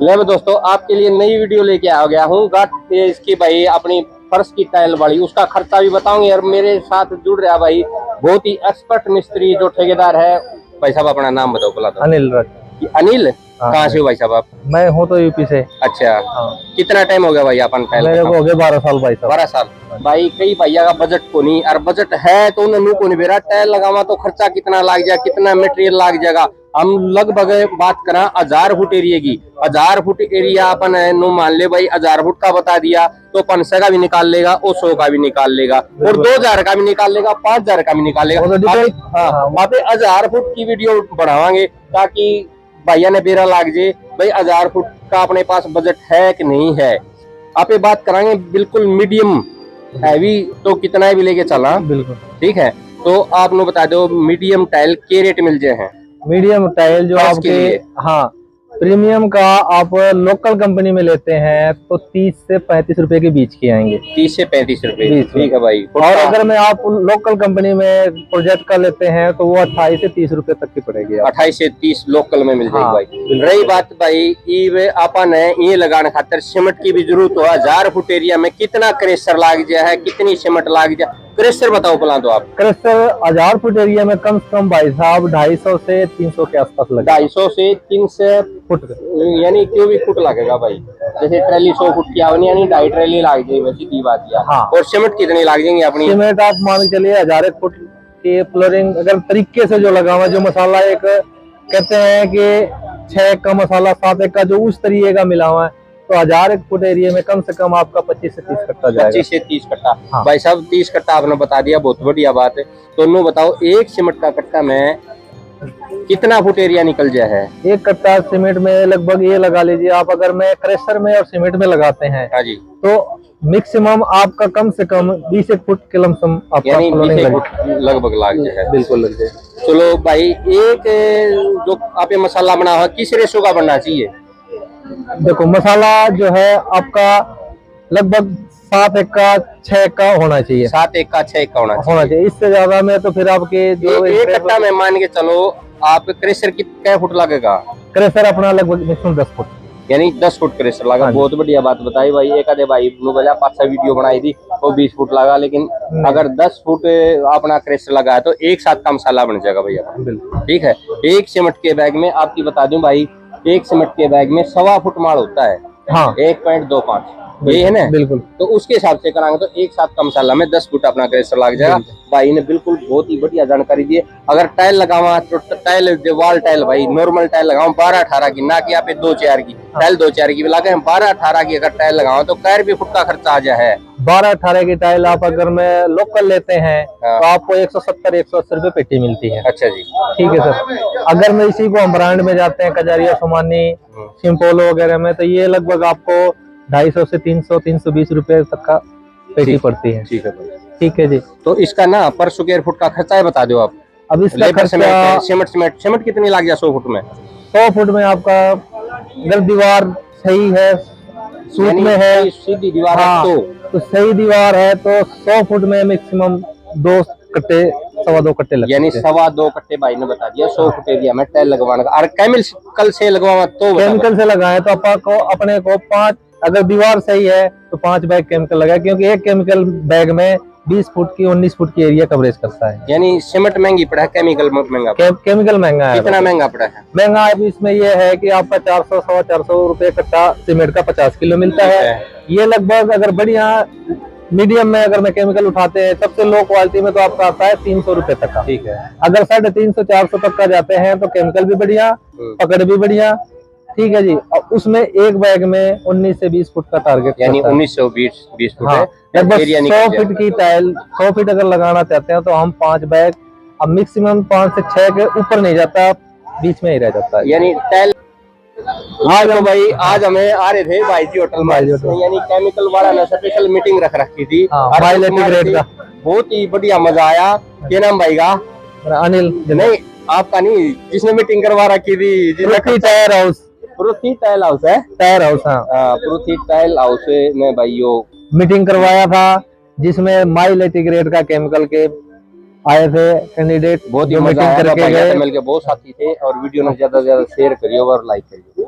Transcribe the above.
ले दोस्तों, आपके लिए नई वीडियो लेके आ गया हूँ। गाट इसकी भाई अपनी फर्श की टाइल वाली, उसका खर्चा भी बताऊंगे। और मेरे साथ जुड़ रहा भाई बहुत ही एक्सपर्ट मिस्त्री जो ठेकेदार है। भाई साहब अपना नाम बताओ पहला तो। अनिल। अनिल, हाँ, कहाँ से हो भाई साहब आप? मैं हूँ तो यूपी से। अच्छा, हाँ। कितना टाइम हो गया भाई अपन टाइल? मेरे को हो गया 12 साल भाई साहब। 12 साल। भाई कई भैया का बजट को नहीं, और बजट है तो उन्हें को नहीं बेरा टाइल लगावा तो खर्चा कितना लाग जाए, कितना मटेरियल लाग जाएगा। हम लगभग बात करा 1000 फुट एरिया की। 1000 फुट एरिया अपन नो मान ले भाई, 1000 फुट का बता दिया तो 500 का भी निकाल लेगा और 100 का भी निकाल लेगा और 2000 का भी निकाल लेगा, 5000 का भी निकाल लेगा। हाँ, वहाँ पे 1000 फुट की वीडियो बढ़ावांगे ताकि भैया ने बेरा लाग जाए भाई 1000 फुट का अपने पास बजट है कि नहीं है। आप ये बात कराएंगे बिल्कुल मीडियम हैवी तो कितना भी लेके चला बिल्कुल ठीक है। तो आप लोग बता दो मीडियम टाइल के रेट मिल जाए हैं? मीडियम टाइल जो आपके, हाँ, प्रीमियम का आप लोकल कंपनी में लेते हैं तो 30 से 35 रुपए के बीच के आएंगे। 30 से 35 रुपए, ठीक है भाई। और अगर मैं आप लोकल कंपनी में प्रोजेक्ट का लेते हैं तो वो 28 से 30 रुपए तक की पड़ेगी। 28 से 30 लोकल में मिल जाएगी। हाँ, भाई रही बात भाई अपन ये लगाने खातिर सीमेंट की भी जरूरत हो। 1000 फुट एरिया में कितना क्रेशर लाग जाए है, कितनी सीमेंट लाग जाए? क्रेशर बताओ पहला तो आप। क्रेशर 1000 फुट एरिया में कम से कम भाई साहब 250 से 300 के आसपास लगेगा। 250 से 300 फुट यानी क्यों भी फुट लगेगा भाई। जैसे ट्रेली 100 फुट की आवनी यानी 2.5 ट्रेली लाग जाएगी, वैसी दी बात है। हाँ। और सीमेंट कितनी लाग जाएंगी अपनी? सीमेंट आप मान के चलिए 1000 फुट के फ्लोरिंग अगर तरीके से जो लगा हुआ, जो मसाला एक कहते हैं कि 6 का मसाला 7 का जो उस तरीके का मिला हुआ है, तो 1000 फुट एरिया में कम से कम आपका 25 से 30 कट्टा जाएगा। 25 से 30 कट्टा। हाँ। भाई साहब 30 कट्टा आपने बता दिया, बहुत बढ़िया बात है। तो बताओ एक सीमेंट का कट्टा में कितना फुट एरिया निकल जाए है? एक कट्टा सीमेंट में लगभग ये लगा लीजिए आप, अगर मैं क्रेशर में और सीमेंट में लगाते हैं हाँ जी, तो मैक्सिमम आपका कम से कम 20 फुट के लमसम आपका लगभग लाग जाए। बिल्कुल लग जाए। चलो भाई, एक जो आप ये मसाला बना हुआ किस रेशो का बनना चाहिए? देखो मसाला जो है आपका लगभग 7:1 का 6 का होना चाहिए। 7:1 का 6 का होना चाहिए। इससे ज्यादा में तो फिर आपके जो एक कट्टा में मान के चलो आप क्रेशर कितना फुट लगेगा? क्रेशर अपना लगभग मैक्सिमम 10 फुट यानी 10 फुट क्रेशर लगा। बहुत बढ़िया बात बताई भाई। एक आधे भाई बोला 5-6 वीडियो बनाई थी वो 20 फुट लगा, लेकिन अगर 10 फुट अपना क्रेशर लगा है तो एक साथ का मसाला बन जाएगा भैया। ठीक है। एक सीमेंट के बैग में आपकी बता दूं भाई, एक सीमेंट के बैग में 1.25 फुट माल होता है। हाँ। 1.25 ये है ना? बिल्कुल। तो उसके हिसाब से कराएंगे तो एक साथ का मसाला में 10 फुट अपना क्रेशर लग जाएगा। भाई ने बिल्कुल बहुत ही बढ़िया जानकारी दी है। अगर टाइल लगावा तो टाइल दीवार टाइल भाई नॉर्मल टाइल लगावा 12-18 की, ना कि आप 2-4 की टाइल 2-4 की भी लगे। 12-18 की अगर टाइल लगावा तो कैर भी फुट का खर्चा आ जाए। 12-18 की टाइल आप अगर मैं लोकल लेते हैं तो आपको 170-180 रुपए पेटी मिलती है। अच्छा जी, ठीक है सर। अगर मैं इसी को हम ब्रांड में जाते हैं कजारिया, सोमानी, सिम्पोलो वगैरह में, तो ये लगभग आपको 250 से 300-320 रुपए तक का पेटी पड़ती है। ठीक है, ठीक है जी। तो इसका ना पर स्क्वायर फुट का खर्चा है बता दो आप। अब इसका खर्चा सीमेंट कितनी लग जाए 100 फुट में? 100 फुट में आपका अगर दीवार सही है, सूट में है, सीधी दीवार है तो सही दीवार है तो 100 फुट में मैक्सिमम 2 कट्टे 2.25 कट्टे लगते हैं। यानी 2.25 कट्टे भाई ने बता दिया 100 फुट एरिया में टाइल लगवाने का। और केमिकल से लगवाना तो केमिकल से लगाए तो आपको अपने को 5, अगर दीवार सही है तो 5 बैग केमिकल लगाए, क्योंकि एक केमिकल बैग में 20 फुट की 19 फुट की एरिया कवरेज करता है। यानी सीमेंट महंगी पड़ा है, केमिकल महंगा? केमिकल महंगा है। कितना महंगा पड़ा है? महंगा है इसमें ये है कि आपका 400-450 रुपए कट्टा सीमेंट का 50 किलो मिलता है। ये लगभग अगर बढ़िया मीडियम में अगर मैं केमिकल उठाते हैं सबसे लो क्वालिटी में तो आपका आता है 300 रुपए तक का। ठीक है। अगर 350-400 तक का जाते हैं तो केमिकल भी बढ़िया, पकड़ भी बढ़िया। ठीक है जी। और उसमें एक बैग में 19 से 20 फुट का टारगेट, यानी 19 से 20 फुट है। लगभग 100 फीट की टाइल 100 फीट अगर लगाना चाहते हैं तो हम 5 बैग, अब मैक्सिमम 5 से 6 के ऊपर नहीं जाता, बीच में ही रह जाता है। यानी टाइल आज भाई आज हमें आ रहे थे भाई जी होटल में, यानी केमिकल वाला ने स्पेशल मीटिंग रख रखी थी। बहुत ही बढ़िया मजा आया। क्या नाम भाई का? अनिल। नहीं आपका नहीं, जिसने मीटिंग करवा रखी थी। टायर हाउस, पृथ्वी टाइल हाउस है। टायर हाउस, हाँ पृथ्वी टाइल हाउस में भाइयों मीटिंग करवाया था, जिसमें माइल ग्रेड का केमिकल के आए थे कैंडिडेट। बहुत ही मजा आया, मिलकर बहुत साथी थे। और वीडियो ने ज्यादा से ज्यादा शेयर करिए और लाइक करिए।